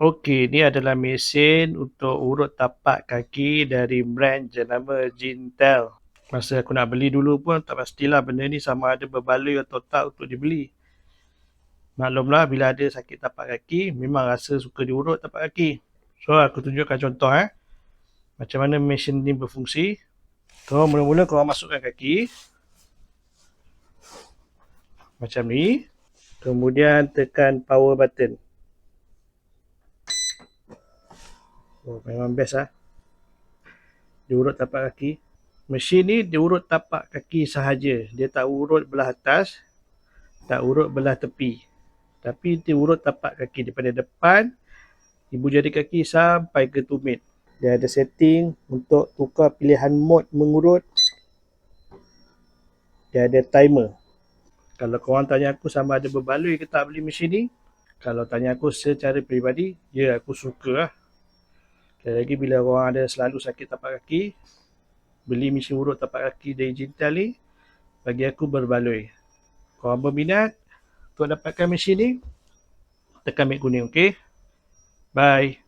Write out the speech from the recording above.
Okey, ni adalah mesin untuk urut tapak kaki dari brand jenama Jintel. Masa aku nak beli dulu pun tak pastilah benda ni sama ada berbaloi atau tak untuk dibeli. Maklumlah bila ada sakit tapak kaki, memang rasa suka diurut tapak kaki. So aku tunjukkan contoh macam mana mesin ni berfungsi. So mula-mula korang masukkan kaki macam ni. Kemudian tekan power button. Oh, memang best diurut tapak kaki. Mesin ni diurut tapak kaki sahaja. Dia tak urut belah atas, tak urut belah tepi. Tapi dia urut tapak kaki daripada depan, ibu jari kaki sampai ke tumit. Dia ada setting untuk tukar pilihan mode mengurut. Dia ada timer. Kalau korang tanya aku sama ada berbaloi ke tak beli mesin ni, kalau tanya aku secara peribadi, ya aku suka lah. Sekali lagi bila korang ada selalu sakit tapak kaki, beli mesin urut tapak kaki dari Jintel ni, bagi aku berbaloi. Korang berminat untuk dapatkan mesin ni, tekan beg kuning, okey? Bye.